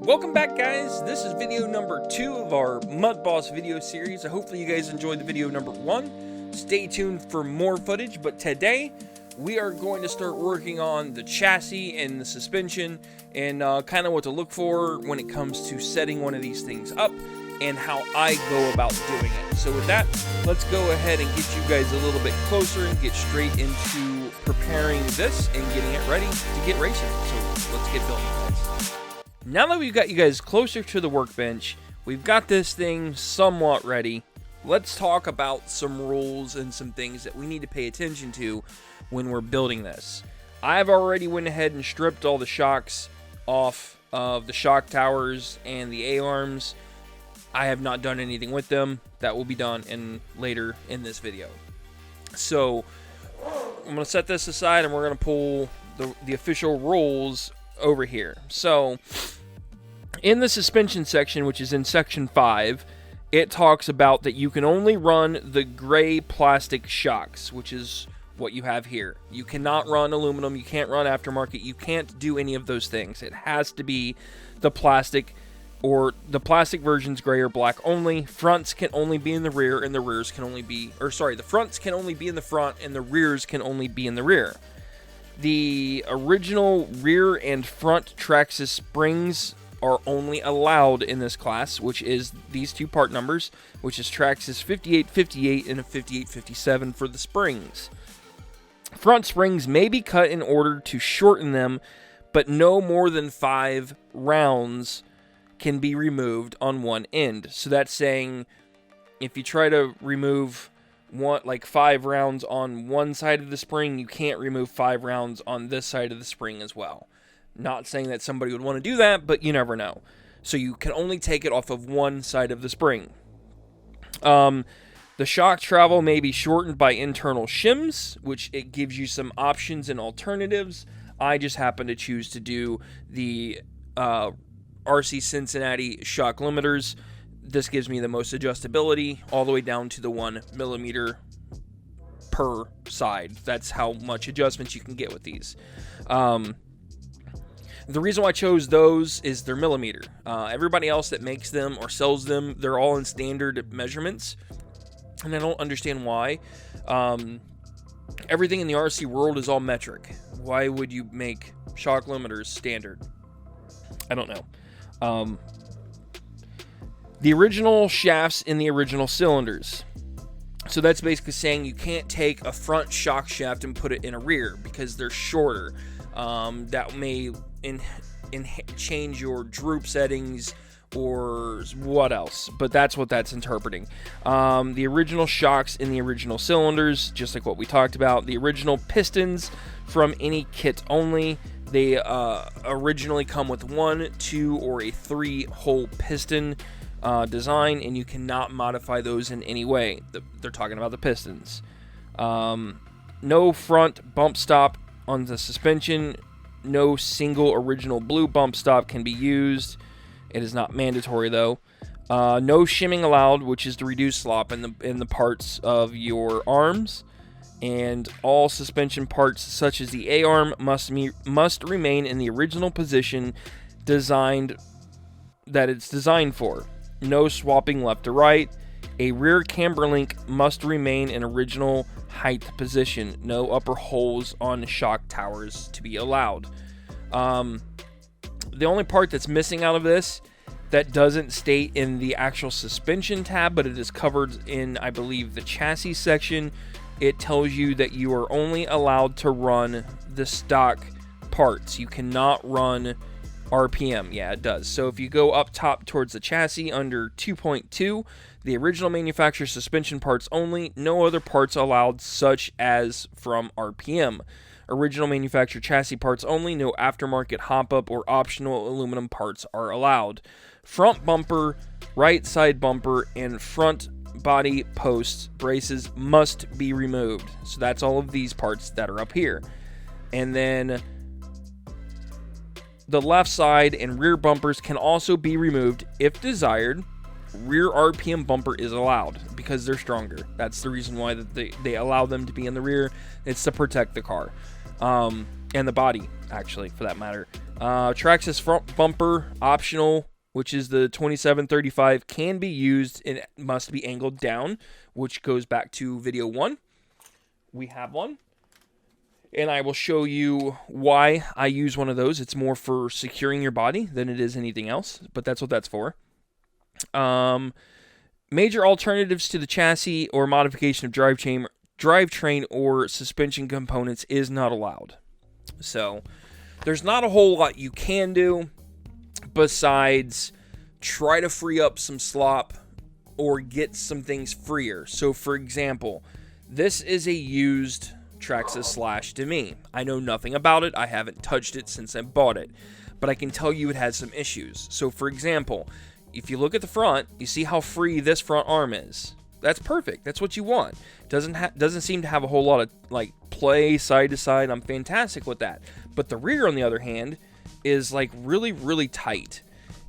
Welcome back, guys. This is video number 2 of our Mudboss video series. Hopefully you guys enjoyed the video number 1. Stay tuned for more footage, but today we are going to start working on the chassis and the suspension and kind of what to look for when it comes to setting one of these things up and how I go about doing it. So with that, let's go ahead and get you guys a little bit closer and get straight into preparing this and getting it ready to get racing. So let's get building, guys. Now that we've got you guys closer to the workbench, we've got this thing somewhat ready. Let's talk about some rules and some things that we need to pay attention to when we're building this. I've already went ahead and stripped all the shocks off of the shock towers and the A-arms. I have not done anything with them. That will be done later in this video. So I'm going to set this aside and we're going to pull the official rules over here. So in the suspension section, which is in section 5, it talks about that you can only run the gray plastic shocks, which is what you have here. You cannot run aluminum, you can't run aftermarket, you can't do any of those things. It has to be the plastic, or the plastic version's gray or black only. Fronts can only be in the rear, and the rears can only be, the fronts can only be in the front, and the rears can only be in the rear. The original rear and front Traxxas springs are only allowed in this class, which is these two part numbers, which is Traxxas 5858 and a 5857 for the springs. Front springs may be cut in order to shorten them, but no more than 5 rounds can be removed on one end. So that's saying if you try to remove 5 rounds on one side of the spring, you can't remove 5 rounds on this side of the spring as well. Not saying that somebody would want to do that, but you never know. So you can only take it off of one side of the spring. The shock travel may be shortened by internal shims, which it gives you some options and alternatives. I just happen to choose to do the RC Cincinnati shock limiters. This gives me the most adjustability, all the way down to the 1 millimeter per side. That's how much adjustments you can get with these. The reason why I chose those is they're millimeter. Everybody else that makes them or sells them, they're all in standard measurements, and I don't understand why. Everything in the RC world is all metric. Why would you make shock limiters standard? I don't know. The original shafts in the original cylinders. So that's basically saying you can't take a front shock shaft and put it in a rear because they're shorter. That may change your droop settings or what else, but that's what that's interpreting. The original shocks in the original cylinders, just like what we talked about. The original pistons from any kit only. They originally come with 1, 2, or a 3-hole piston design, and you cannot modify those in any way. They're talking about the pistons. No front bump stop on the suspension. No single original blue bump stop can be used. It is not mandatory though. No shimming allowed, which is to reduce slop in the parts of your arms. And all suspension parts, such as the A-arm, must remain in the original position that it's designed for. No swapping left to right. A rear camber link must remain in original height position. No upper holes on shock towers to be allowed. The only part that's missing out of this that doesn't state in the actual suspension tab, but it is covered in, I believe, the chassis section. It tells you that you are only allowed to run the stock parts. You cannot run RPM. Yeah, it does. So if you go up top towards the chassis under 2.2, the original manufacturer suspension parts only, no other parts allowed, such as from RPM. Original manufacturer chassis parts only, no aftermarket hop-up or optional aluminum parts are allowed. Front bumper, right side bumper, and front body posts braces must be removed. So that's all of these parts that are up here. And then the left side and rear bumpers can also be removed if desired. Rear RPM bumper is allowed because they're stronger. That's the reason why they allow them to be in the rear. It's to protect the car and the body, actually, for that matter. Traxxas front bumper, optional, which is the 2735, can be used and must be angled down, which goes back to video 1. We have one, and I will show you why I use one of those. It's more for securing your body than it is anything else, but that's what that's for. Major alternatives to the chassis or modification of drivetrain or suspension components is not allowed. So there's not a whole lot you can do besides try to free up some slop or get some things freer. So for example, this is a used Traxxas Slash to me. I know nothing about it. I haven't touched it since I bought it, but I can tell you it has some issues. So for example, if you look at the front, you see how free this front arm is. That's perfect. That's what you want. Doesn't seem to have a whole lot of like play side to side. I'm fantastic with that. But the rear, on the other hand, is like really, really tight.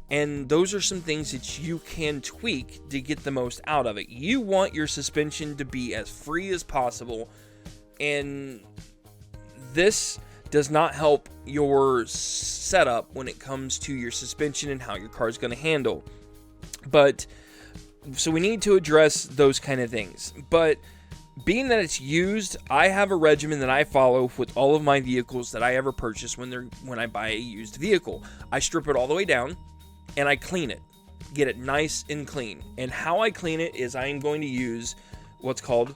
And those are some things that you can tweak to get the most out of it. You want your suspension to be as free as possible. And this does not help your setup when it comes to your suspension and how your car is going to handle. But so we need to address those kind of things. But being that it's used, I have a regimen that I follow with all of my vehicles that I ever purchase when I buy a used vehicle. I strip it all the way down and I clean it, get it nice and clean. And how I clean it is I am going to use what's called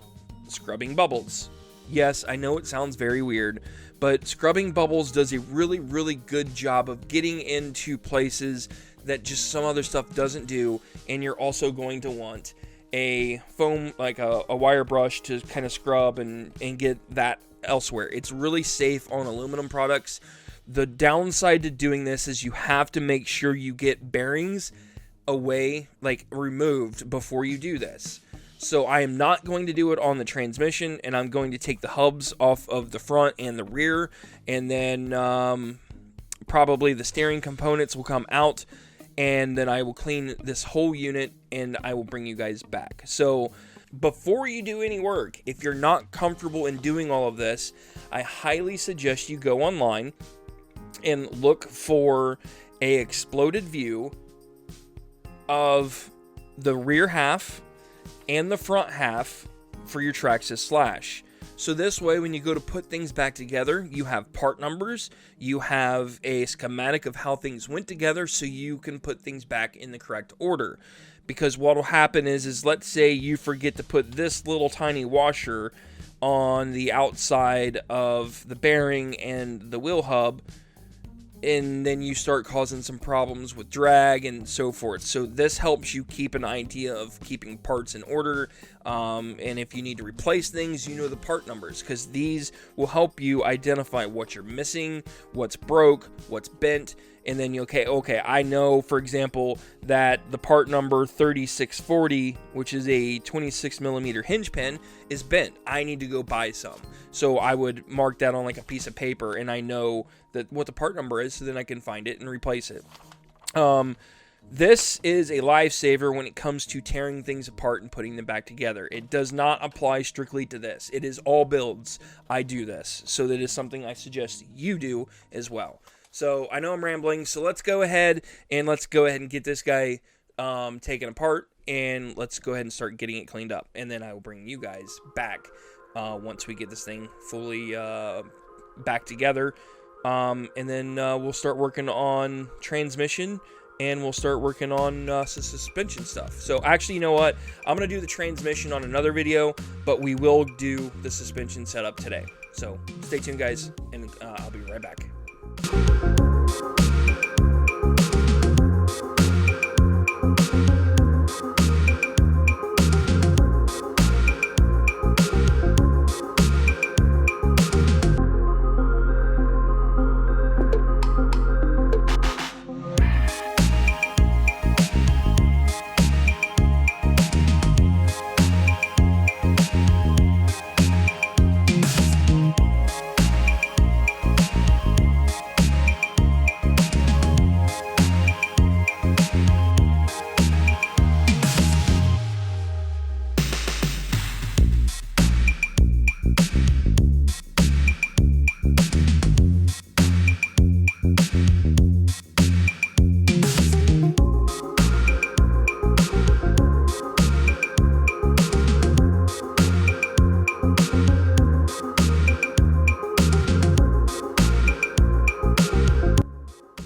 scrubbing bubbles. Yes, I know it sounds very weird, but scrubbing bubbles does a really, really good job of getting into places that just some other stuff doesn't do. And you're also going to want a foam, like a wire brush, to kind of scrub and get that elsewhere. It's really safe on aluminum products. The downside to doing this is you have to make sure you get bearings away, like removed, before you do this. So I am not going to do it on the transmission, and I'm going to take the hubs off of the front and the rear, and then probably the steering components will come out, and then I will clean this whole unit, and I will bring you guys back. So before you do any work, if you're not comfortable in doing all of this, I highly suggest you go online and look for a exploded view of the rear half and the front half for your Traxxas Slash. So this way, when you go to put things back together, you have part numbers, you have a schematic of how things went together, so you can put things back in the correct order. Because what will happen is let's say you forget to put this little tiny washer on the outside of the bearing and the wheel hub, and then you start causing some problems with drag and so forth. So this helps you keep an idea of keeping parts in order, and if you need to replace things, you know the part numbers, because these will help you identify what you're missing, what's broke, what's bent, and then you okay, I know, for example, that the part number 3640, which is a 26mm hinge pin, is bent. I need to go buy some. So I would mark that on like a piece of paper, and I know that what the part number is, so then I can find it and replace it. This is a lifesaver when it comes to tearing things apart and putting them back together. It does not apply strictly to this. It is all builds. I do this, so that is something I suggest you do as well. So I know I'm rambling, so let's go ahead and get this guy taken apart, and let's go ahead and start getting it cleaned up. And then I will bring you guys back once we get this thing fully back together. And then we'll start working on transmission, and we'll start working on suspension stuff. So actually, you know what? I'm going to do the transmission on another video, but we will do the suspension setup today. So stay tuned, guys, and I'll be right back.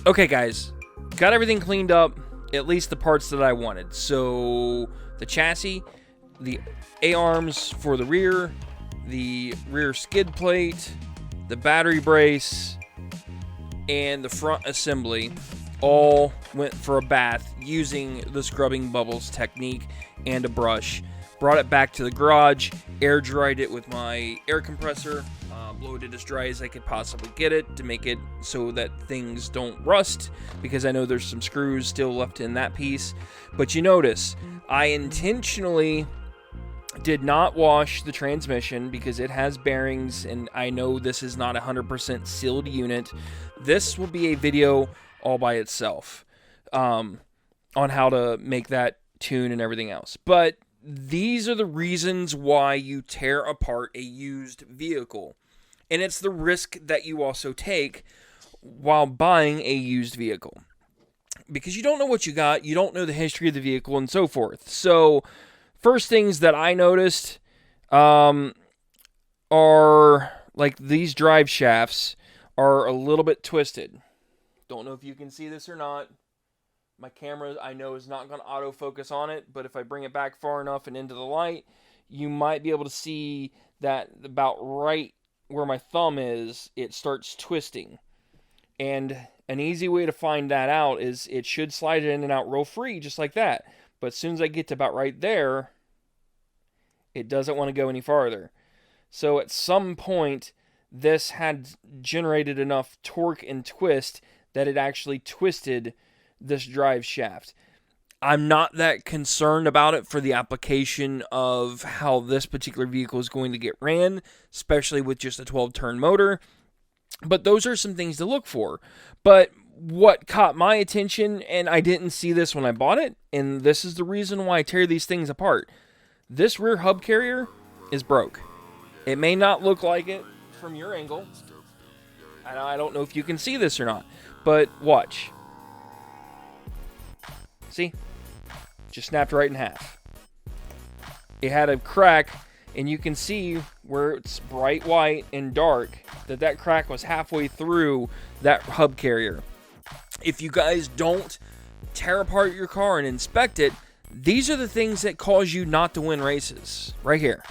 Okay, guys, got everything cleaned up, at least the parts that I wanted. So the chassis, the A-arms for the rear skid plate, the battery brace, and the front assembly all went for a bath using the scrubbing bubbles technique and a brush. Brought it back to the garage, air dried it with my air compressor, blowed it as dry as I could possibly get it to make it so that things don't rust, because I know there's some screws still left in that piece. But you notice, I intentionally did not wash the transmission because it has bearings, and I know this is not a 100% sealed unit. This will be a video all by itself on how to make that tune and everything else. But these are the reasons why you tear apart a used vehicle. And it's the risk that you also take while buying a used vehicle. Because you don't know what you got, you don't know the history of the vehicle, and so forth. So, first things that I noticed are, like, these drive shafts are a little bit twisted. Don't know if you can see this or not. My camera, I know, is not going to autofocus on it, but if I bring it back far enough and into the light, you might be able to see that about right where my thumb is, it starts twisting. And an easy way to find that out is it should slide in and out real free, just like that. But as soon as I get to about right there, it doesn't want to go any farther. So at some point, this had generated enough torque and twist that it actually twisted this drive shaft. I'm not that concerned about it for the application of how this particular vehicle is going to get ran, especially with just a 12-turn motor. But those are some things to look for. But what caught my attention, and I didn't see this when I bought it, and this is the reason why I tear these things apart. This rear hub carrier is broke. It may not look like it from your angle. And I don't know if you can see this or not, but watch. See? Just snapped right in half. It had a crack, and you can see where it's bright white and dark that crack was halfway through that hub carrier. If you guys don't tear apart your car and inspect it, these are the things that cause you not to win races. Right here.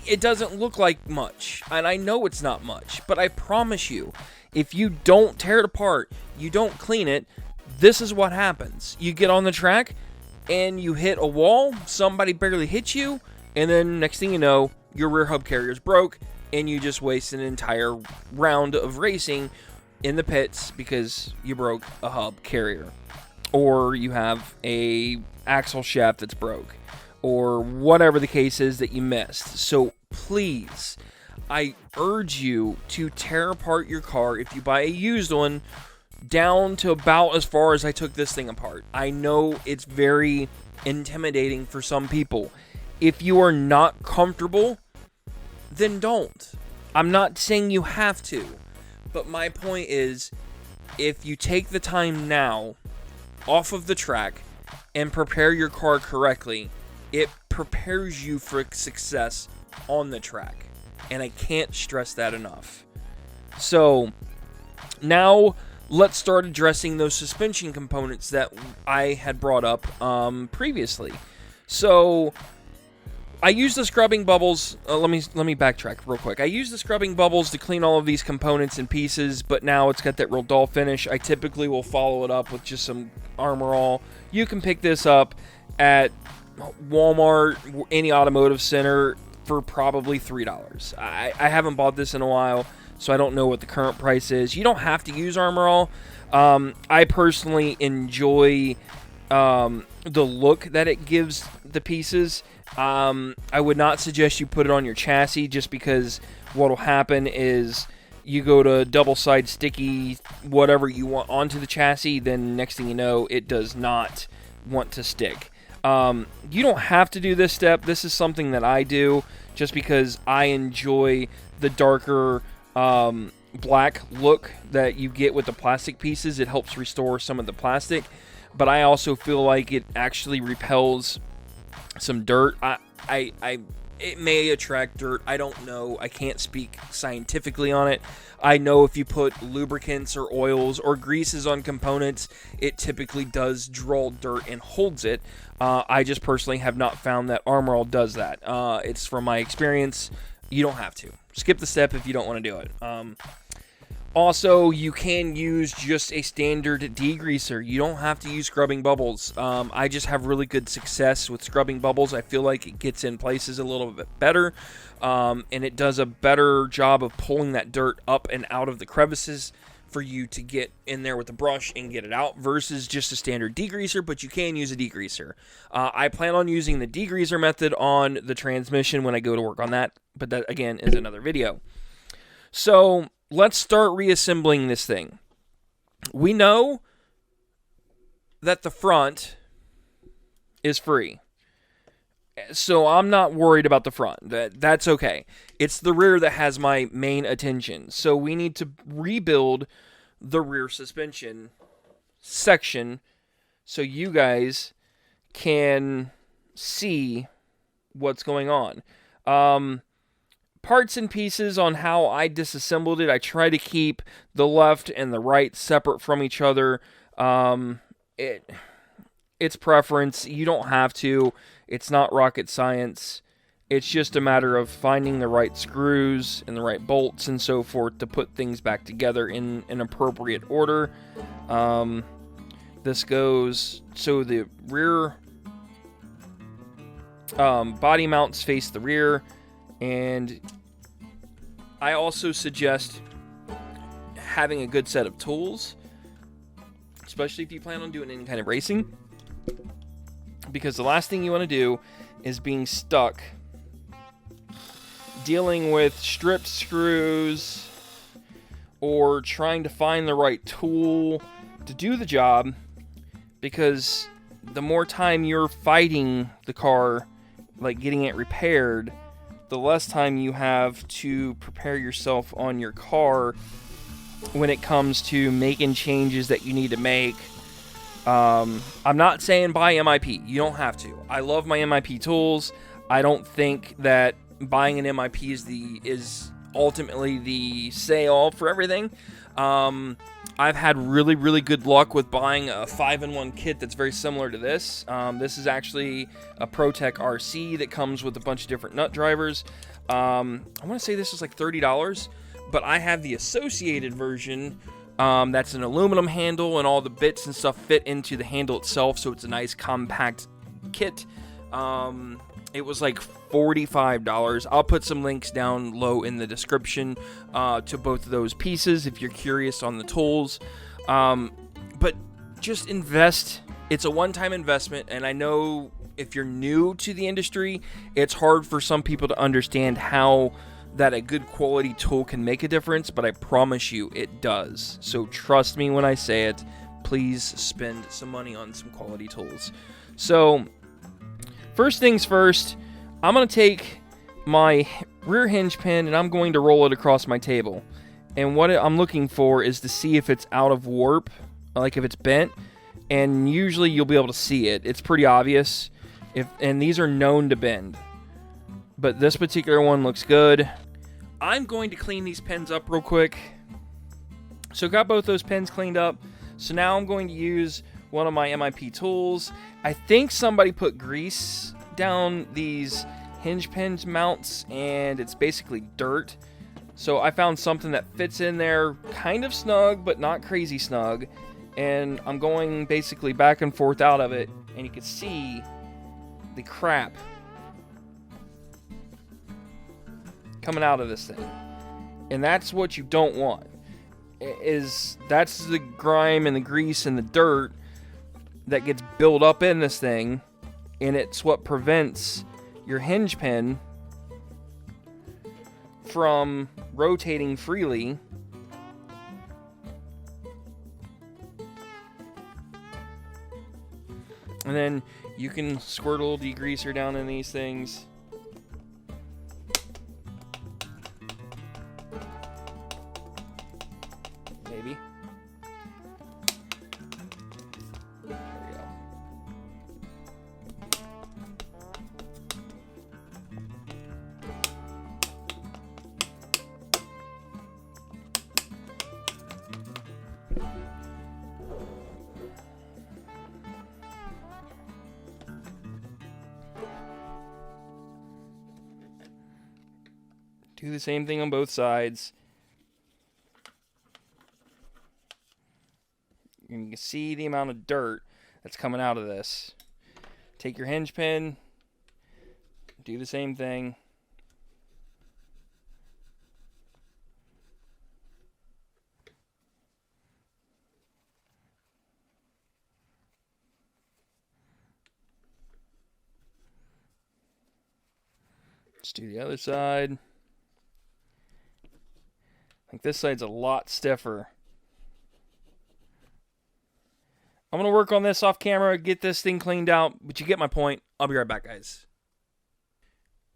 It doesn't look like much, and I know it's not much, but I promise you, if you don't tear it apart, you don't clean it, this is what happens. You get on the track, and you hit a wall, somebody barely hits you, and then next thing you know, your rear hub carrier's broke, and you just waste an entire round of racing in the pits because you broke a hub carrier. Or you have a axle shaft that's broke, or whatever the case is that you missed. So please, I urge you to tear apart your car if you buy a used one, down to about as far as I took this thing apart. I know it's very intimidating for some people. If you are not comfortable, then don't. I'm not saying you have to, but my point is, if you take the time now off of the track and prepare your car correctly, it prepares you for success on the track. And I can't stress that enough. So, now let's start addressing those suspension components that I had brought up previously. So, I used the scrubbing bubbles. Let me backtrack real quick. I used the scrubbing bubbles to clean all of these components and pieces, but now it's got that real dull finish. I typically will follow it up with just some Armor All. You can pick this up at Walmart, any automotive center, for probably $3. I haven't bought this in a while, so I don't know what the current price is. You don't have to use Armor All. I personally enjoy the look that it gives the pieces. I would not suggest you put it on your chassis, just because what will happen is you go to double-side sticky whatever you want onto the chassis, then next thing you know, it does not want to stick. You don't have to do this step. This is something that I do just because I enjoy the darker black look that you get with the plastic pieces. It helps restore some of the plastic, but I also feel like it actually repels some dirt. I It may attract dirt. I don't know. I can't speak scientifically on it. I know if you put lubricants or oils or greases on components, it typically does draw dirt and holds it. I just personally have not found that Armor All does that. It's from my experience. You don't have to. Skip the step if you don't want to do it. Also, you can use just a standard degreaser. You don't have to use scrubbing bubbles. I just have really good success with scrubbing bubbles. I feel like it gets in places a little bit better, and it does a better job of pulling that dirt up and out of the crevices for you to get in there with the brush and get it out versus just a standard degreaser, but you can use a degreaser. I plan on using the degreaser method on the transmission when I go to work on that, but that, again, is another video. So let's start reassembling this thing. We know that the front is free, so I'm not worried about the front. That's okay. It's the rear that has my main attention. So we need to rebuild the rear suspension section so you guys can see what's going on. Parts and pieces on how I disassembled it. I try to keep the left and the right separate from each other. It's preference. You don't have to. It's not rocket science. It's just a matter of finding the right screws and the right bolts and so forth to put things back together in an appropriate order. This goes, so the rear body mounts face the rear, and I also suggest having a good set of tools, especially if you plan on doing any kind of racing, because the last thing you want to do is being stuck dealing with stripped screws or trying to find the right tool to do the job, because the more time you're fighting the car, like getting it repaired, the less time you have to prepare yourself on your car when it comes to making changes that you need to make. I'm not saying buy MIP. You don't have to. I love my MIP tools. I don't think that buying an MIP is ultimately the say-all for everything. I've had really, really good luck with buying a 5-in-1 kit that's very similar to this. This is actually a ProTech RC that comes with a bunch of different nut drivers. I want to say this is like $30, but I have the associated version that's an aluminum handle, and all the bits and stuff fit into the handle itself, so it's a nice compact kit. It was like $45. I'll put some links down low in the description to both of those pieces if you're curious on the tools. But just invest. It's a one-time investment, and I know if you're new to the industry, it's hard for some people to understand how that a good quality tool can make a difference, but I promise you it does. So trust me when I say it. Please spend some money on some quality tools. So first things first, I'm going to take my rear hinge pin and I'm going to roll it across my table. And what I'm looking for is to see if it's out of warp, like if it's bent. And usually you'll be able to see it. It's pretty obvious. And these are known to bend. But this particular one looks good. I'm going to clean these pins up real quick. So got both those pins cleaned up. So now I'm going to use one of my MIP tools. I think somebody put grease down these hinge pin mounts, and it's basically dirt. So I found something that fits in there kind of snug, but not crazy snug. And I'm going basically back and forth out of it, and you can see the crap coming out of this thing. And that's what you don't want. That's the grime and the grease and the dirt that gets built up in this thing, and it's what prevents your hinge pin from rotating freely. And then you can squirt a little degreaser down in these things. Maybe. There we go. Do the same thing on both sides. You can see the amount of dirt that's coming out of this. Take your hinge pin, do the same thing. Let's do the other side. I think this side's a lot stiffer. I'm going to work on this off camera, get this thing cleaned out, but you get my point. I'll be right back, guys.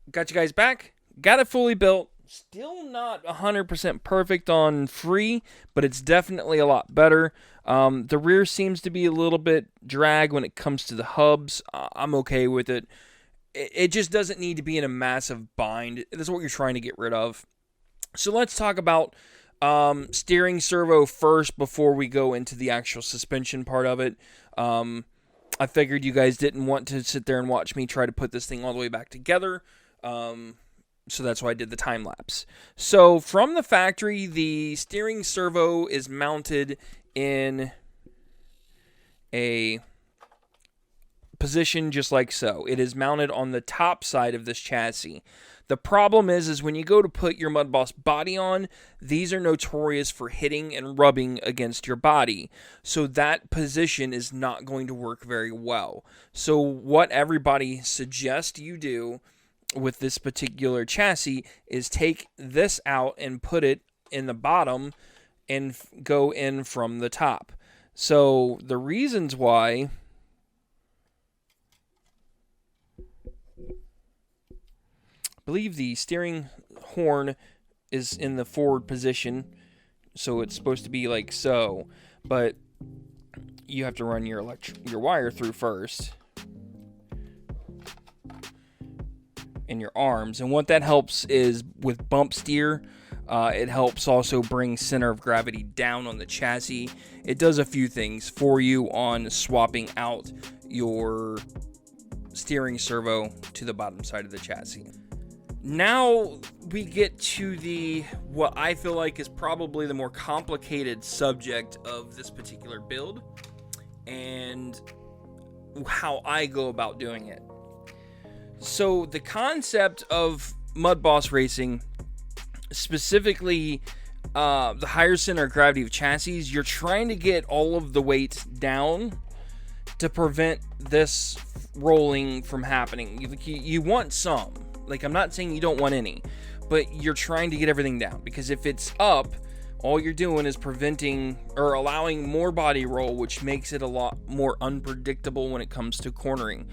Got you guys back. Got it fully built. Still not 100% perfect on free, but it's definitely a lot better. The rear seems to be a little bit drag when it comes to the hubs. I'm okay with it. It just doesn't need to be in a massive bind. That's what you're trying to get rid of. So let's talk about steering servo first before we go into the actual suspension part of it. I figured you guys didn't want to sit there and watch me try to put this thing all the way back together. So that's why I did the time lapse. So from the factory, the steering servo is mounted in a position just like so. It is mounted on the top side of this chassis. The problem is when you go to put your Mudboss body on, these are notorious for hitting and rubbing against your body. So that position is not going to work very well. So what everybody suggests you do with this particular chassis is take this out and put it in the bottom and go in from the top. So the reasons why I believe the steering horn is in the forward position, so it's supposed to be like so, but you have to run your wire through first in your arms, and what that helps is with bump steer. It helps also bring center of gravity down on the chassis. It does a few things for you on swapping out your steering servo to the bottom side of the chassis. Now we get to what I feel like is probably the more complicated subject of this particular build and how I go about doing it. So the concept of Mudboss racing, specifically the higher center of gravity of chassis, you're trying to get all of the weight down to prevent this rolling from happening. You want some. Like, I'm not saying you don't want any, but you're trying to get everything down, because if it's up, all you're doing is preventing or allowing more body roll, which makes it a lot more unpredictable when it comes to cornering.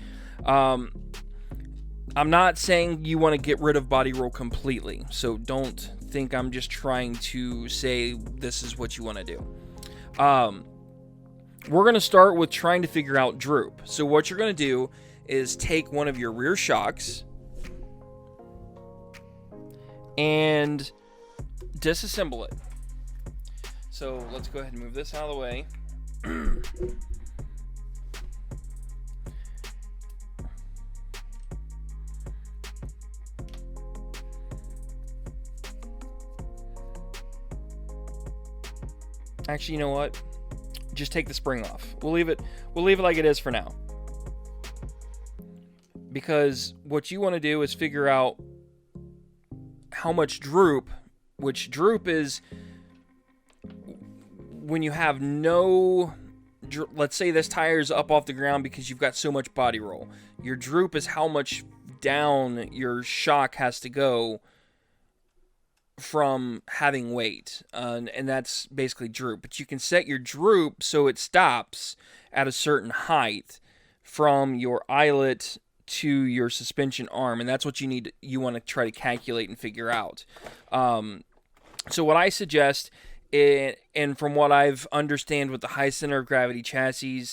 I'm not saying you want to get rid of body roll completely, so don't think I'm just trying to say this is what you want to do. We're going to start with trying to figure out droop. So what you're going to do is take one of your rear shocks and disassemble it. So let's go ahead and move this out of the way. Actually, you know what? Just take the spring off. We'll leave it like it is for now. Because what you want to do is figure out how much droop, which droop is when you have no, let's say this tire's up off the ground because you've got so much body roll. Your droop is how much down your shock has to go from having weight, and that's basically droop. But you can set your droop so it stops at a certain height from your eyelet to your suspension arm, and that's what you want to try to calculate and figure out. So what I suggest, and from what I've understand with the high center of gravity chassis,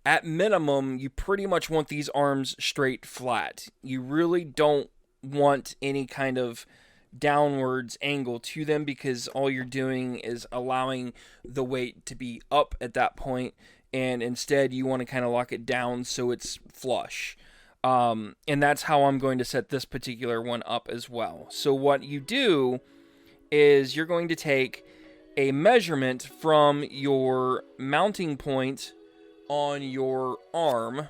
at minimum you pretty much want these arms straight flat. You really don't want any kind of downwards angle to them, because all you're doing is allowing the weight to be up at that point, and instead you want to kind of lock it down so it's flush. And that's how I'm going to set this particular one up as well. So what you do is you're going to take a measurement from your mounting point on your arm.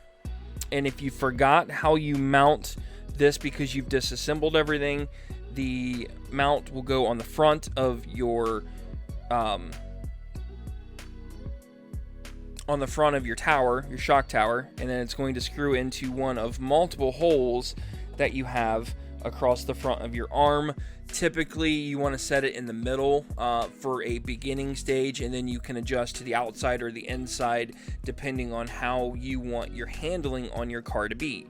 And if you forgot how you mount this because you've disassembled everything, the mount will go on the front of your tower, your shock tower, and then it's going to screw into one of multiple holes that you have across the front of your arm. Typically, you want to set it in the middle for a beginning stage, and then you can adjust to the outside or the inside depending on how you want your handling on your car to be.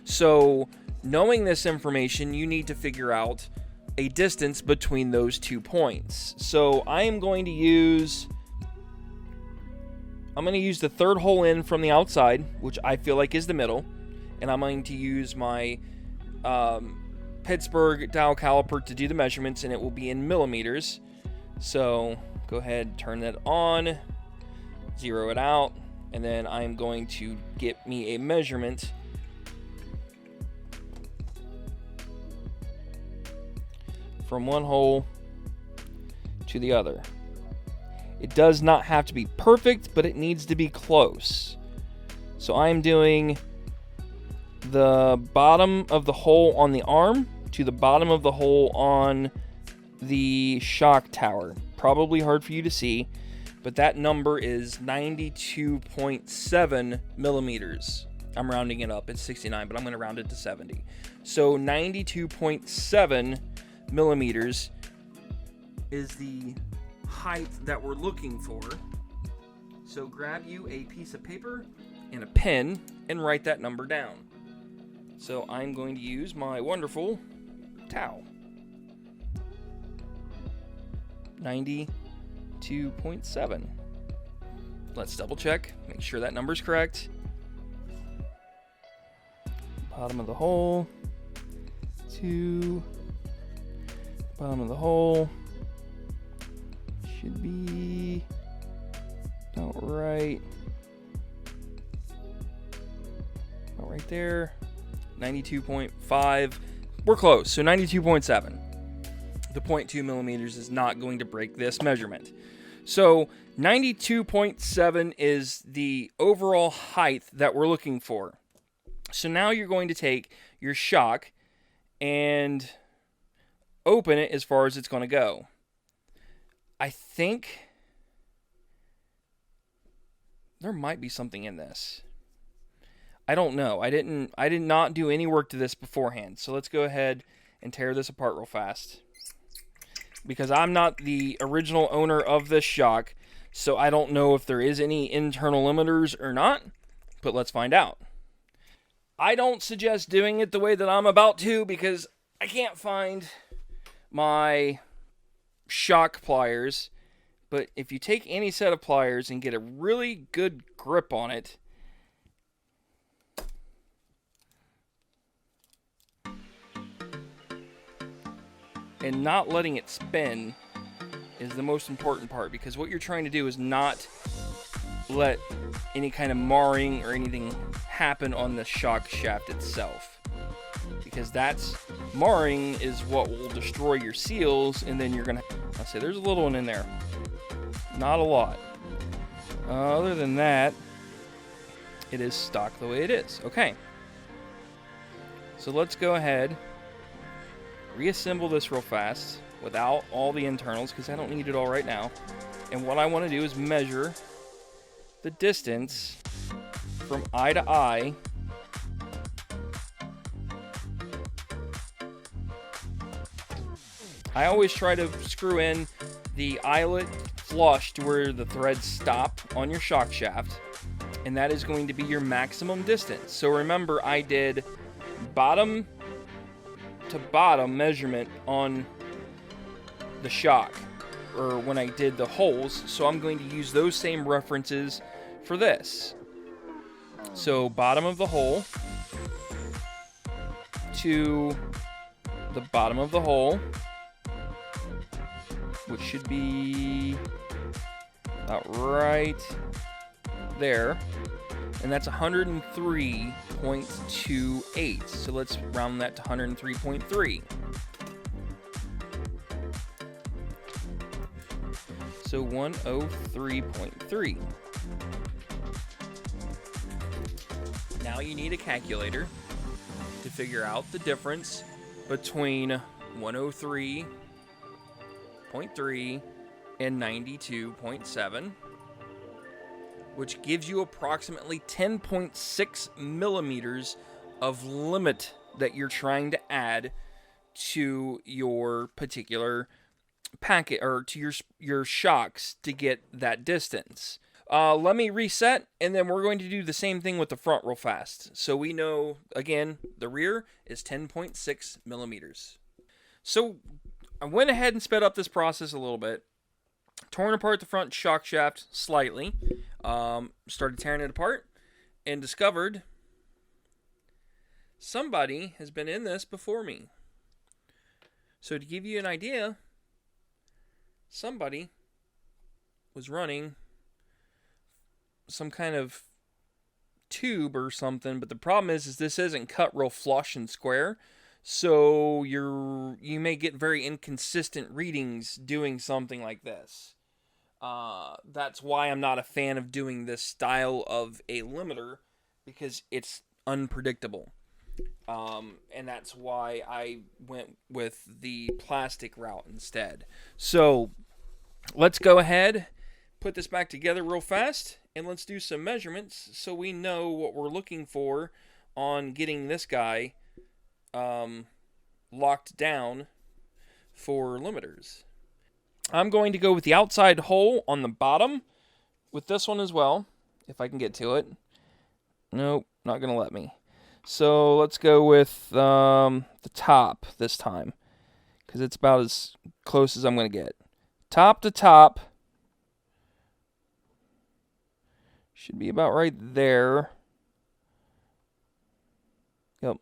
So, knowing this information, you need to figure out a distance between those 2 points. So, I'm going to use the third hole in from the outside, which I feel like is the middle, and I'm going to use my Pittsburgh dial caliper to do the measurements, and it will be in millimeters. So go ahead, turn that on, zero it out, and then I'm going to get me a measurement from one hole to the other. It does not have to be perfect, but it needs to be close. So I'm doing the bottom of the hole on the arm to the bottom of the hole on the shock tower. Probably hard for you to see, but that number is 92.7 millimeters. I'm rounding it up. It's 69, but I'm going to round it to 70. So 92.7 millimeters is the height that we're looking for. So grab you a piece of paper and a pen and write that number down. So I'm going to use my wonderful towel. 92.7. Let's double check, make sure that number's correct. Bottom of the hole to bottom of the hole. Should be about right. About right there. 92.5. We're close. So 92.7. The 0.2 millimeters is not going to break this measurement. So 92.7 is the overall height that we're looking for. So now you're going to take your shock and open it as far as it's going to go. I think there might be something in this. I don't know. I did not do any work to this beforehand. So let's go ahead and tear this apart real fast. Because I'm not the original owner of this shock, so I don't know if there is any internal limiters or not, but let's find out. I don't suggest doing it the way that I'm about to because I can't find my shock pliers, but if you take any set of pliers and get a really good grip on it, and not letting it spin is the most important part, because what you're trying to do is not let any kind of marring or anything happen on the shock shaft itself, because that's marring is what will destroy your seals, and then you're gonna, I'll say there's a little one in there, not a lot. Other than that, it is stock the way it is. Okay, so let's go ahead, reassemble this real fast without all the internals, because I don't need it all right now. And what I want to do is measure the distance from eye to eye I always try to screw in the eyelet flush to where the threads stop on your shock shaft, and that is going to be your maximum distance. So remember, I did bottom to bottom measurement on the shock, or when I did the holes, so I'm going to use those same references for this. So bottom of the hole to the bottom of the hole, which should be about right there. and that's 103.28. So let's round that to 103.3. So 103.3. Now you need a calculator to figure out the difference between 103.3 and 92.7, which gives you approximately 10.6 millimeters of limit that you're trying to add to your particular packet, or to your shocks, to get that distance. Let me reset, and then we're going to do the same thing with the front real fast. So we know, again, the rear is 10.6 millimeters. So I went ahead and sped up this process a little bit. Torn apart the front shock shaft slightly. Started tearing it apart and discovered somebody has been in this before me. So to give you an idea, somebody was running some kind of tube or something, but the problem is this isn't cut real flush and square, so you may get very inconsistent readings doing something like this. That's why I'm not a fan of doing this style of a limiter, because it's unpredictable. And that's why I went with the plastic route instead. So let's go ahead, put this back together real fast, and let's do some measurements so we know what we're looking for on getting this guy locked down for limiters. I'm going to go with the outside hole on the bottom with this one as well, if I can get to it. Nope, not going to let me. So let's go with the top this time, because it's about as close as I'm going to get. Top to top should be about right there. Yep.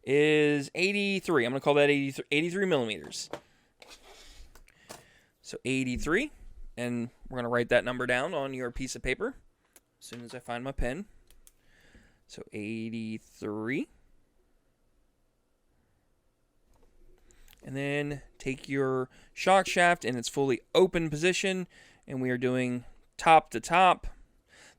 Is 83. I'm going to call that 83 millimeters. So 83. And we're going to write that number down on your piece of paper as soon as I find my pen. So 83. And then take your shock shaft in its fully open position, and we are doing top to top.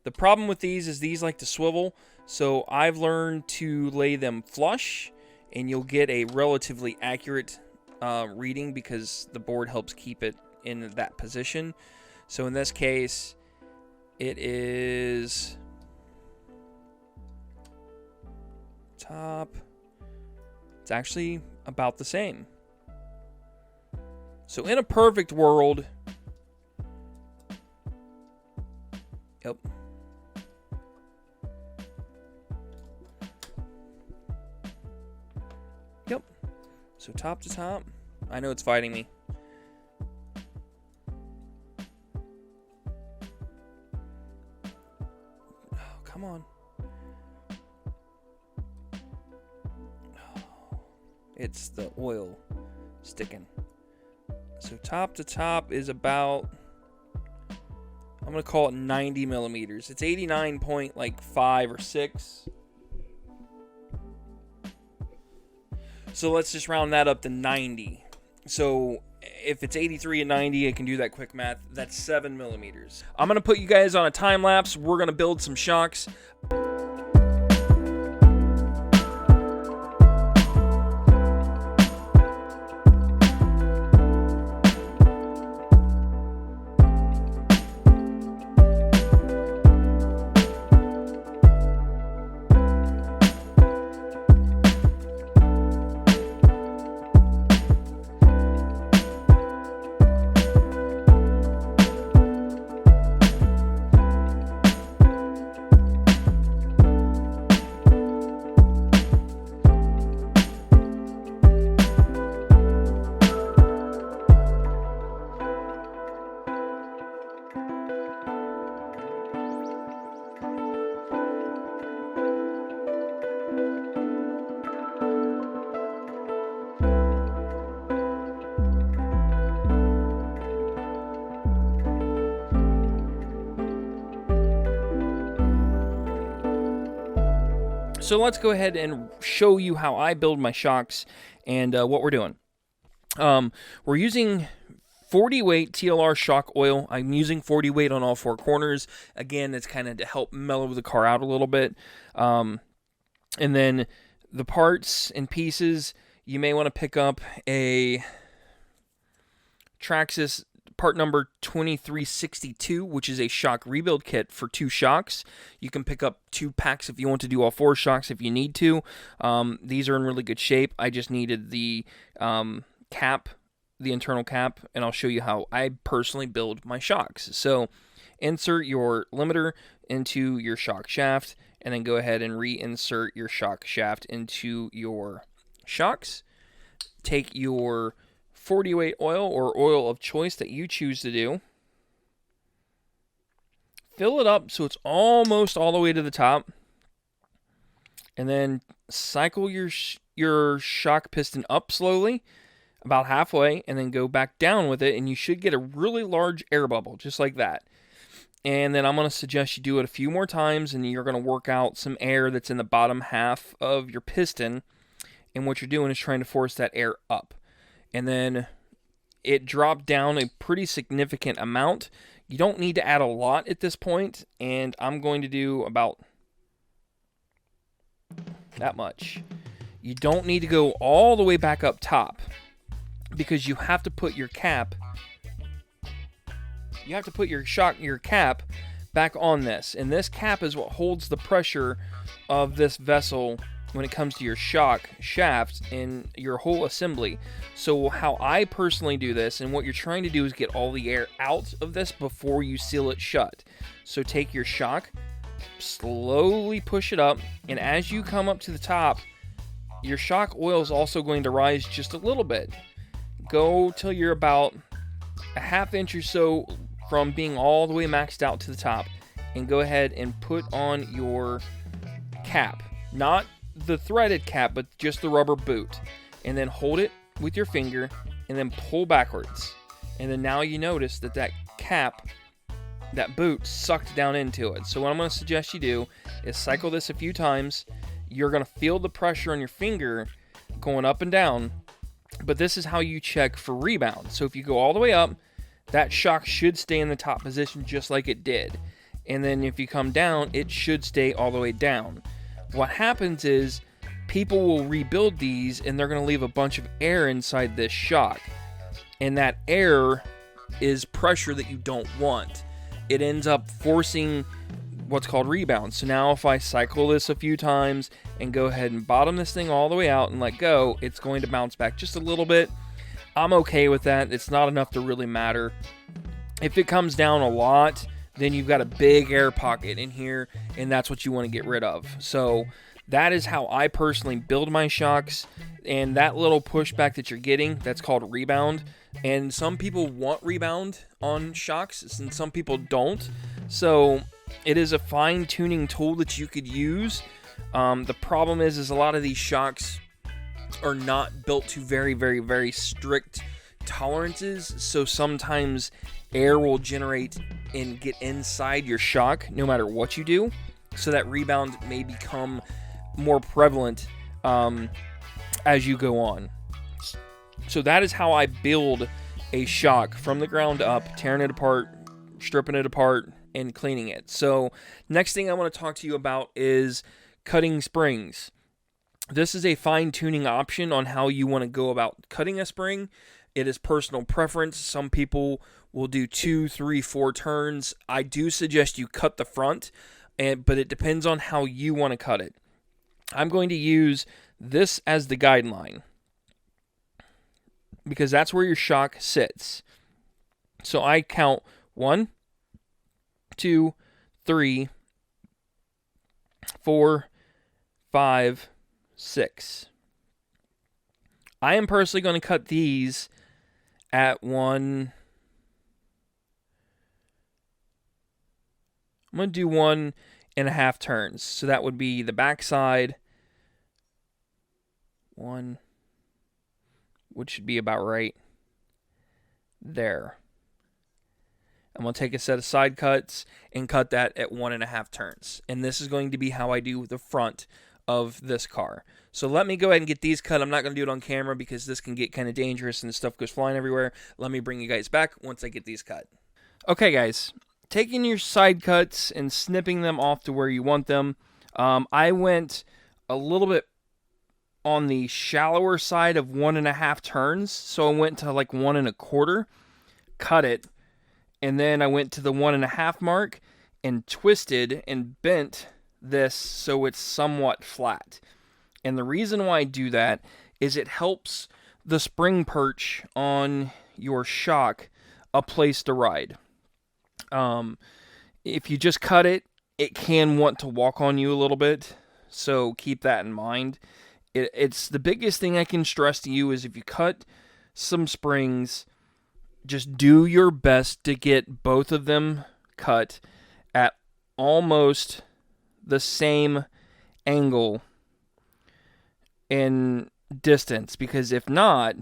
The problem with these is these like to swivel, so I've learned to lay them flush, and you'll get a relatively accurate reading because the board helps keep it in that position. So in this case, it is top. It's actually about the same. So in a perfect world, yep. Yep. So top to top. I know it's fighting me. Oh, come on. It's the oil sticking. So top to top is about, I'm going to call it 90 millimeters. It's 89.5 or 6. So let's just round that up to 90. So if it's 83 and 90, I can do that quick math. That's 7 millimeters. I'm going to put you guys on a time lapse. We're going to build some shocks. So let's go ahead and show you how I build my shocks and what we're doing. We're using 40 weight TLR shock oil. I'm using 40 weight on all four corners. Again, it's kind of to help mellow the car out a little bit. And then the parts and pieces, you may want to pick up a Traxxas part number 2362, which is a shock rebuild kit for 2 shocks. You can pick up 2 packs if you want to do all 4 shocks if you need to. These are in really good shape. I just needed the cap, the internal cap, and I'll show you how I personally build my shocks. So insert your limiter into your shock shaft, and then go ahead and reinsert your shock shaft into your shocks. Take your 40 weight oil or oil of choice that you choose to do. Fill it up so it's almost all the way to the top. And then cycle your shock piston up slowly, about halfway, and then go back down with it, and you should get a really large air bubble, just like that. And then I'm going to suggest you do it a few more times, and you're going to work out some air that's in the bottom half of your piston. And what you're doing is trying to force that air up. And then it dropped down a pretty significant amount. You don't need to add a lot at this point, and I'm going to do about that much. You don't need to go all the way back up top, because you have to put your cap, your cap back on this. And this cap is what holds the pressure of this vessel when it comes to your shock shaft and your whole assembly. So how I personally do this, and what you're trying to do, is get all the air out of this before you seal it shut. So take your shock, slowly push it up, and as you come up to the top, your shock oil is also going to rise just a little bit. Go till you're about a ½ inch or so from being all the way maxed out to the top, and go ahead and put on your cap. Not the threaded cap, but just the rubber boot, and then hold it with your finger and then pull backwards. And then now you notice that that cap, that boot, sucked down into it. So what I'm going to suggest you do is cycle this a few times. You're going to feel the pressure on your finger going up and down, but this is how you check for rebound. So if you go all the way up, that shock should stay in the top position just like it did. And then if you come down, it should stay all the way down. What happens is people will rebuild these, and they're going to leave a bunch of air inside this shock. And that air is pressure that you don't want. It ends up forcing what's called rebound. So now if I cycle this a few times and go ahead and bottom this thing all the way out and let go, it's going to bounce back just a little bit. I'm okay with that. It's not enough to really matter. If it comes down a lot, then you've got a big air pocket in here, and that's what you want to get rid of. So that is how I personally build my shocks, and that little pushback that you're getting, that's called rebound. And some people want rebound on shocks, and some people don't. So it is a fine-tuning tool that you could use. The problem is a lot of these shocks are not built to very, very, very strict tolerances. So sometimes air will generate and get inside your shock no matter what you do. So that rebound may become more prevalent as you go on. So that is how I build a shock from the ground up, tearing it apart, stripping it apart, and cleaning it. So next thing I want to talk to you about is cutting springs. This is a fine-tuning option on how you want to go about cutting a spring. It is personal preference. Some people will do 2, 3, 4 turns. I do suggest you cut the front, but it depends on how you want to cut it. I'm going to use this as the guideline because that's where your shock sits. So I count 1, 2, 3, 4, 5, 6. I am personally going to cut these at 1. I'm going to do 1.5 turns. So that would be the back side. 1, which should be about right there. I'm going to take a set of side cuts and cut that at 1.5 turns. And this is going to be how I do the front of this car. So let me go ahead and get these cut. I'm not going to do it on camera because this can get kind of dangerous and stuff goes flying everywhere. Let me bring you guys back once I get these cut. Okay, guys. Taking your side cuts and snipping them off to where you want them. I went a little bit on the shallower side of 1.5 turns. So I went to like 1.25, cut it, and then I went to the 1.5 mark and twisted and bent this so it's somewhat flat. And the reason why I do that is it helps the spring perch on your shock a place to ride. If you just cut it, it can want to walk on you a little bit, so keep that in mind. It's the biggest thing I can stress to you is if you cut some springs, just do your best to get both of them cut at almost the same angle and distance, because if not,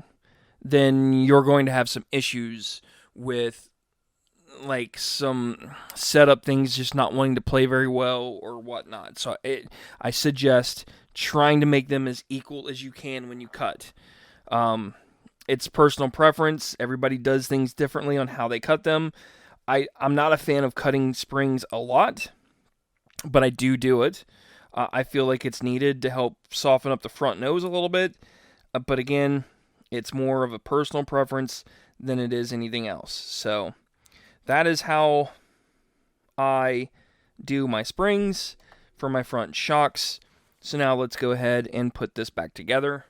then you're going to have some issues with like some setup things just not wanting to play very well or whatnot. So I suggest trying to make them as equal as you can when you cut. It's personal preference. Everybody does things differently on how they cut them. I'm not a fan of cutting springs a lot, but I do it. I feel like it's needed to help soften up the front nose a little bit. But again, it's more of a personal preference than it is anything else. So that is how I do my springs for my front shocks. So now let's go ahead and put this back together.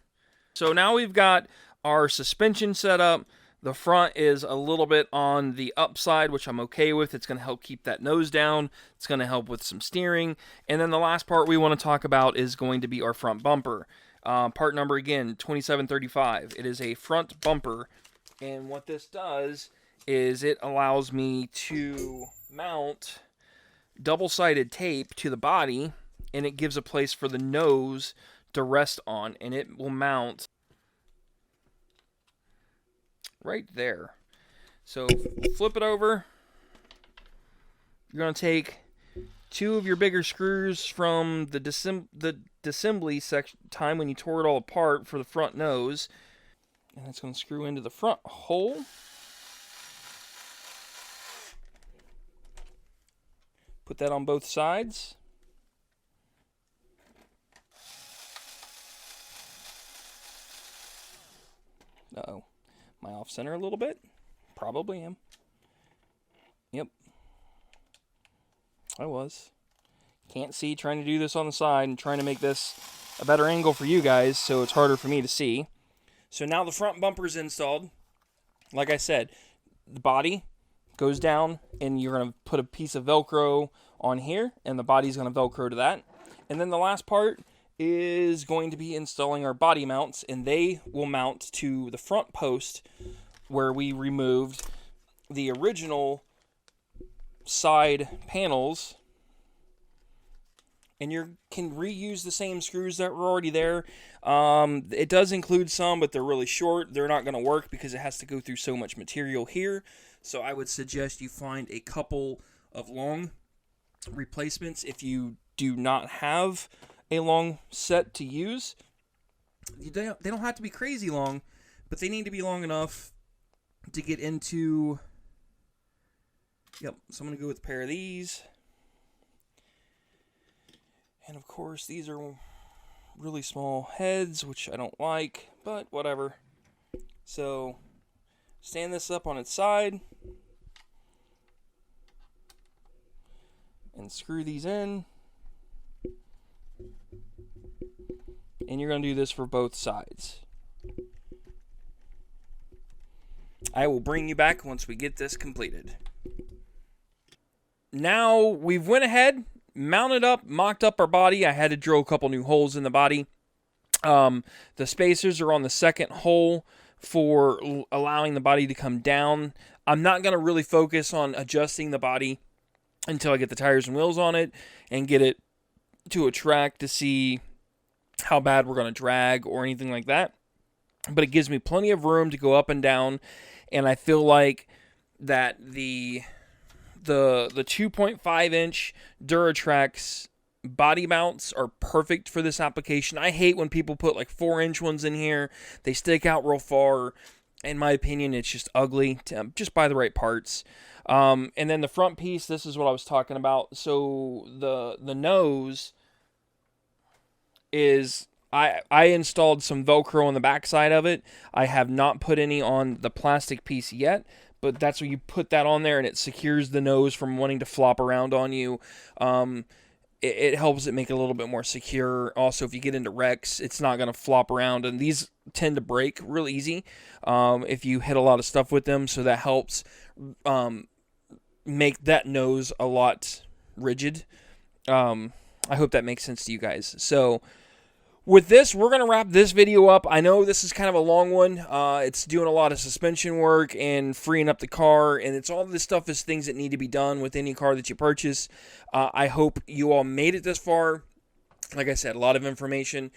So now we've got our suspension set up. The front is a little bit on the upside, which I'm okay with. It's going to help keep that nose down. It's going to help with some steering. And then the last part we want to talk about is going to be our front bumper. Part number, again, 2735. It is a front bumper. And what this does is it allows me to mount double-sided tape to the body, and it gives a place for the nose to rest on. And it will mount right there. So flip it over. You're going to take 2 of your bigger screws from the disassembly section time when you tore it all apart for the front nose, and it's going to screw into the front hole. Put that on both sides. Uh-oh. Am I off center a little bit? Probably am. Yep. I was. Can't see, trying to do this on the side and trying to make this a better angle for you guys so it's harder for me to see. So now the front bumper's installed. Like I said, the body goes down and you're going to put a piece of Velcro on here and the body's going to Velcro to that. And then the last part is going to be installing our body mounts, and they will mount to the front post where we removed the original side panels, and you can reuse the same screws that were already there. It does include some, but they're really short. They're not going to work because it has to go through so much material here. So I would suggest you find a couple of long replacements if you do not have a long set to use. They don't have to be crazy long, but they need to be long enough to get into. Yep, so I'm going to go with a pair of these. And of course, these are really small heads, which I don't like, but whatever. So, stand this up on its side. And screw these in. And you're going to do this for both sides. I will bring you back once we get this completed. Now we've went ahead, mounted up, mocked up our body. I had to drill a couple new holes in the body. The spacers are on the second hole for allowing the body to come down. I'm not going to really focus on adjusting the body until I get the tires and wheels on it and get it to a track to see how bad we're going to drag or anything like that. But it gives me plenty of room to go up and down, and I feel like that the 2.5 inch Duratrax body mounts are perfect for this application. I hate when people put like 4-inch ones in here. They stick out real far. In my opinion, it's just ugly. Just buy the right parts. And then the front piece, this is what I was talking about. So the nose is, I installed some Velcro on the backside of it. I have not put any on the plastic piece yet, but that's where you put that on there and it secures the nose from wanting to flop around on you. It helps it make it a little bit more secure. Also, if you get into wrecks, it's not going to flop around, and these tend to break real easy if you hit a lot of stuff with them, so that helps make that nose a lot rigid. I hope that makes sense to you guys. So with this, we're going to wrap this video up. I know this is kind of a long one. It's doing a lot of suspension work and freeing up the car, and it's all this stuff is things that need to be done with any car that you purchase. I hope you all made it this far. Like I said, a lot of information,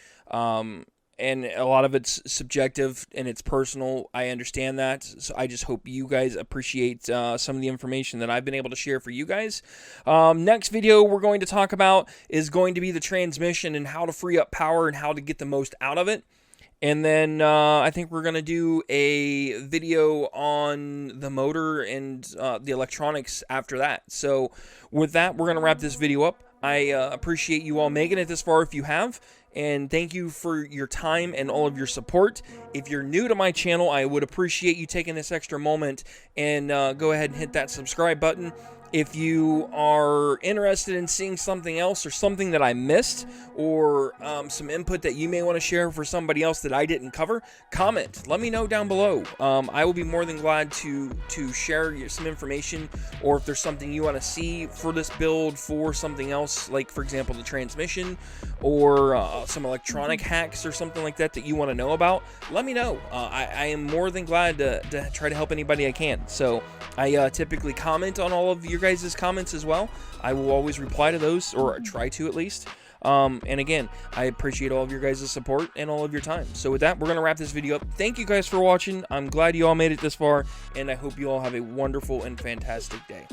and a lot of it's subjective and it's personal. I understand that, so I just hope you guys appreciate some of the information that I've been able to share for you guys. Next video we're going to talk about is going to be the transmission and how to free up power and how to get the most out of it. And then I think we're going to do a video on the motor and the electronics after that. So with that, we're going to wrap this video up. I appreciate you all making it this far if you have. And thank you for your time and all of your support. If you're new to my channel, I would appreciate you taking this extra moment and go ahead and hit that subscribe button. If you are interested in seeing something else or something that I missed or some input that you may want to share for somebody else that I didn't cover, comment. Let me know down below. I will be more than glad to share some information, or if there's something you want to see for this build for something else, like for example the transmission or some electronic hacks or something like that that you want to know about, let me know. I am more than glad to try to help anybody I can. So I typically comment on all of your guys' comments as well. I will always reply to those, or try to at least. And again, I appreciate all of your guys' support and all of your time. So with that, we're going to wrap this video up. Thank you guys for watching. I'm glad you all made it this far, and I hope you all have a wonderful and fantastic day.